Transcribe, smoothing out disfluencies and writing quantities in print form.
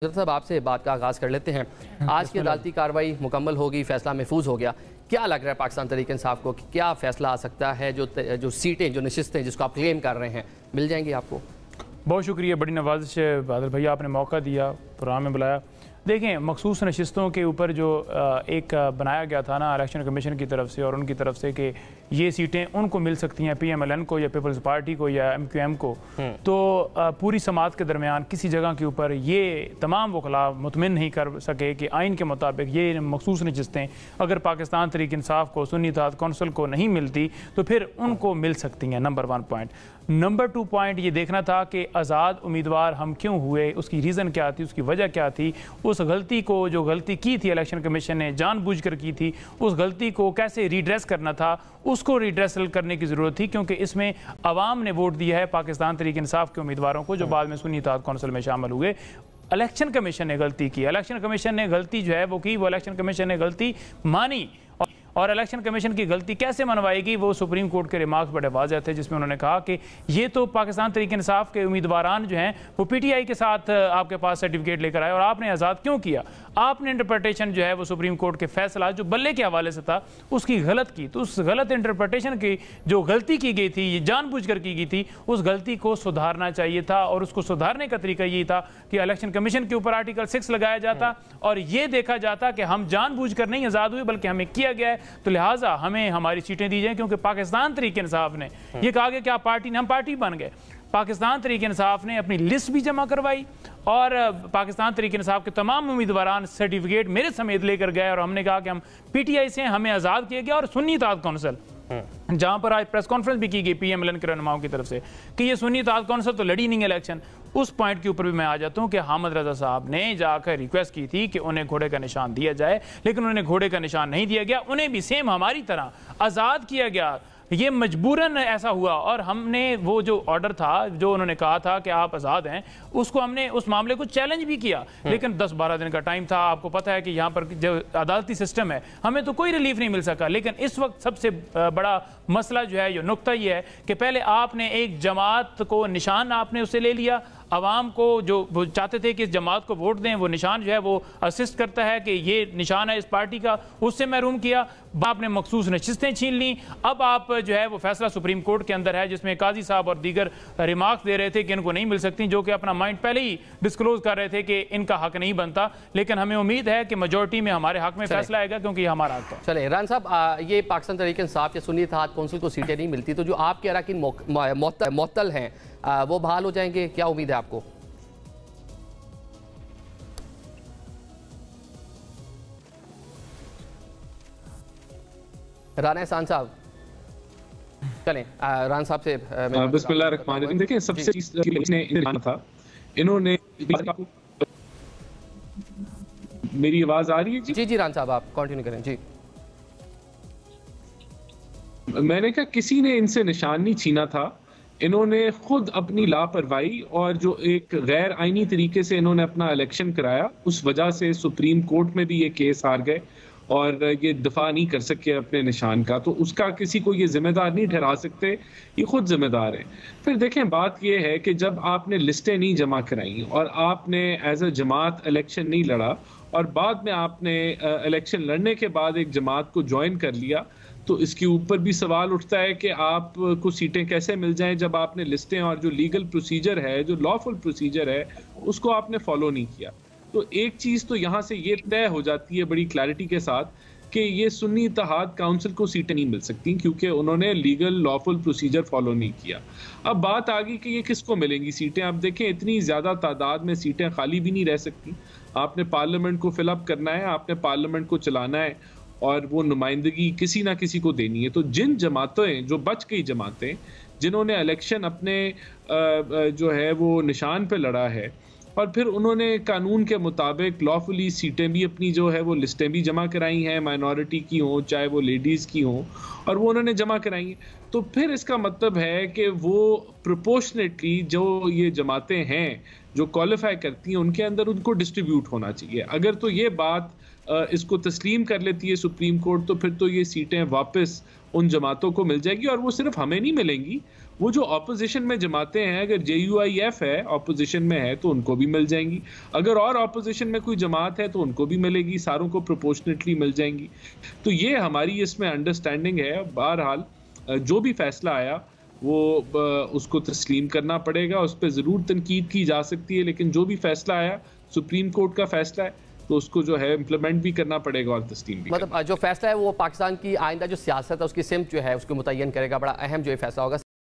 साहब आपसे बात का आगाज़ कर लेते हैं। आज की अदालती कार्रवाई मुकम्मल होगी, फैसला महफूज हो गया। क्या लग रहा है पाकिस्तान तहरीक इंसाफ को कि क्या फैसला आ सकता है? जो सीटें, जो नशिस्तें जिसको आप क्लेम कर रहे हैं, मिल जाएंगी आपको? बहुत शुक्रिया, बड़ी नवाजिश है बादल भैया, आपने मौका दिया, प्रोग्राम में बुलाया। देखें, मखसूस नशिस्तों के ऊपर जो एक बनाया गया था ना इलेक्शन कमीशन की तरफ से और उनकी तरफ से कि ये सीटें उनको मिल सकती हैं, PMLN को या पीपल्स पार्टी को या MQM को, तो पूरी समात के दरमियान किसी जगह के ऊपर ये तमाम वकला मुतमिन नहीं कर सके कि आइन के मुताबिक ये मखसूस नशिस्तें अगर पाकिस्तान तहरीक इंसाफ को, सुन्नी इत्तेहाद कौंसिल को नहीं मिलती तो फिर उनको मिल सकती हैं। Number 1 point. नंबर 2 पॉइंट ये देखना था कि आज़ाद उम्मीदवार हम क्यों हुए, उसकी रीज़न क्या थी, उसकी वजह क्या थी, उस गलती को जो गलती की थी इलेक्शन कमीशन ने जानबूझकर की थी, उस गलती को कैसे रिड्रेस करना था, उसको रिड्रेसल करने की ज़रूरत थी, क्योंकि इसमें अवाम ने वोट दिया है पाकिस्तान तहरीक इंसाफ के उम्मीदवारों को जो बाद में सुन्नी इत्तेहाद कौंसिल में शामिल हुए। इलेक्शन कमीशन ने गलती की, इलेक्शन कमीशन ने गलती जो है वो की, वो इलेक्शन कमीशन ने गलती मानी। और इलेक्शन कमीशन की गलती कैसे मनवाएगी, वो सुप्रीम कोर्ट के रिमार्क्स बड़े वाज़ेह थे, जिसमें उन्होंने कहा कि ये तो पाकिस्तान तहरीक इंसाफ के उम्मीदवारान जो हैं वो PTI के साथ आपके पास सर्टिफिकेट लेकर आए और आपने आज़ाद क्यों किया। आपने इंटरप्रिटेशन जो है वो सुप्रीम कोर्ट के फैसला जो बल्ले के हवाले से था उसकी गलत की, तो उस गलत इंटरप्रिटेशन की जो गलती की गई थी, ये जानबूझकर की गई थी, उस गलती को सुधारना चाहिए था। और उसको सुधारने का तरीका ये था कि इलेक्शन कमीशन के ऊपर आर्टिकल 6 लगाया जाता और ये देखा जाता कि हम जानबूझकर नहीं आज़ाद हुए बल्कि हमें किया गया है, तो लिहाजा हमें हमारी सीटें दी जाएं। क्योंकि पाकिस्तान तहरीक इंसाफ ने ये कहा कि क्या पार्टी ने, हम पार्टी बन गए। पाकिस्तान तहरीक इंसाफ ने अपनी लिस्ट भी जमा करवाई और पाकिस्तान तहरीक इंसाफ के तमाम उम्मीदवारान सर्टिफिकेट मेरे समेत लेकर गए और हमने कहा कि हम PTI से हमें आज़ाद किया गया। और सुन्नी इत्तेहाद कौंसिल, जहां पर आज प्रेस कॉन्फ्रेंस भी की गई PMLN के रहनुमाओं की तरफ से कि ये सुन्नी इत्तेहाद कौंसिल तो लड़ी नहीं इलेक्शन, उस पॉइंट के ऊपर भी मैं आ जाता हूं कि हामिद रजा साहब ने जाकर रिक्वेस्ट की थी कि उन्हें घोड़े का निशान दिया जाए, लेकिन उन्हें घोड़े का निशान नहीं दिया गया, उन्हें भी सेम हमारी तरह आज़ाद किया गया। ये मजबूरन ऐसा हुआ और हमने वो जो ऑर्डर था जो उन्होंने कहा था कि आप आज़ाद हैं, उसको हमने उस मामले को चैलेंज भी किया, लेकिन 10-12 दिन का टाइम था। आपको पता है कि यहाँ पर जो अदालती सिस्टम है हमें तो कोई रिलीफ नहीं मिल सका। लेकिन इस वक्त सबसे बड़ा मसला जो है, ये नुक्ता ये है कि पहले आपने एक जमात को निशान आपने उससे ले लिया, अवाम को जो चाहते थे कि इस जमात को वोट दें, वो निशान जो है वो असिस्ट करता है कि ये निशान है इस पार्टी का, उससे महरूम किया। आपने मखसूस नशिस्तें छीन ली। अब आप जो है वो फैसला सुप्रीम कोर्ट के अंदर है जिसमें काजी साहब और दीगर रिमार्क्स दे रहे थे कि इनको नहीं मिल सकती, जो कि अपना माइंड पहले ही डिस्क्लोज कर रहे थे कि इनका हक नहीं बनता। लेकिन हमें उम्मीद है कि मेजोरिटी में हमारे हक में फैसला आएगा, क्योंकि ये हमारा हक है। चले इमरान साहब, ये पाकिस्तान तहरीक इंसाफ या सुन्नी इत्तेहाद कौंसिल को सीटें नहीं मिलती तो जो आपके अरकान मुअत्तल हैं वो बहाल हो जाएंगे, क्या उम्मीद है आपको? राना एहसान साहब, चलें राना साहब से। बिस्मिल्लाहिर्रहमानिर्रहीम। देखिए, सबसे था इन्होंने, मेरी आवाज आ रही है? जी जी राना साहब, आप कंटिन्यू करें जी। मैंने कहा किसी ने इनसे निशान नहीं छीना था, इन्होंने खुद अपनी लापरवाही और जो एक गैर आईनी तरीके से इन्होंने अपना इलेक्शन कराया, उस वजह से सुप्रीम कोर्ट में भी ये केस हार गए और ये दफा नहीं कर सके अपने निशान का। तो उसका किसी को ये जिम्मेदार नहीं ठहरा सकते, ये खुद जिम्मेदार है। फिर देखें, बात ये है कि जब आपने लिस्टें नहीं जमा कराई और आपने एज अ जमात इलेक्शन नहीं लड़ा और बाद में आपने इलेक्शन लड़ने के बाद एक जमात को ज्वाइन कर लिया, तो इसके ऊपर भी सवाल उठता है कि आपको सीटें कैसे मिल जाएं जब आपने लिस्टें और जो लीगल प्रोसीजर है, जो लॉफुल प्रोसीजर है, उसको आपने फॉलो नहीं किया। तो एक चीज़ तो यहाँ से ये तय हो जाती है बड़ी क्लैरिटी के साथ कि ये सुन्नी इत्तेहाद काउंसिल को सीटें नहीं मिल सकती क्योंकि उन्होंने लीगल लॉफुल प्रोसीजर फॉलो नहीं किया। अब बात आ गई कि ये किसको मिलेंगी सीटें। अब देखें, इतनी ज़्यादा तादाद में सीटें खाली भी नहीं रह सकती। आपने पार्लियामेंट को फिलअप करना है, आपने पार्लियामेंट को चलाना है और वो नुमाइंदगी किसी ना किसी को देनी है। तो जिन जमातें, जो बच गई जमातें, जिन्होंने इलेक्शन अपने जो है वो निशान पे लड़ा है और फिर उन्होंने कानून के मुताबिक लॉफुली सीटें भी अपनी जो है वो लिस्टें भी जमा कराई हैं, माइनॉरिटी की हों चाहे वो लेडीज़ की हों, और वो उन्होंने जमा कराई हैं, तो फिर इसका मतलब है कि वो प्रोपोर्शनेटली जो ये जमातें हैं जो क्वालिफाई करती हैं उनके अंदर उनको डिस्ट्रीब्यूट होना चाहिए। अगर तो ये बात इसको तस्लीम कर लेती है सुप्रीम कोर्ट, तो फिर तो ये सीटें वापस उन जमातों को मिल जाएगी और वो सिर्फ हमें नहीं मिलेंगी, वो जो ऑपोजिशन में जमाते हैं, अगर JUIF है ऑपोजिशन में है तो उनको भी मिल जाएंगी, अगर और ऑपोजिशन में कोई जमात है तो उनको भी मिलेगी, सारों को प्रोपोर्शनेटली मिल जाएंगी। तो ये हमारी इसमें अंडरस्टैंडिंग है। बहरहाल जो भी फैसला आया वो उसको तस्लीम करना पड़ेगा, उस पर ज़रूर तनकीद की जा सकती है, लेकिन जो भी फैसला आया सुप्रीम कोर्ट का फैसला है तो उसको जो है इम्प्लीमेंट भी करना पड़ेगा और तस्लीम भी। मतलब जो फैसला है वो पाकिस्तान की आइंदा जो सियासत है उसकी सिमत जो है उसको मुतय्यन करेगा, बड़ा अहम जो ये फैसला होगा।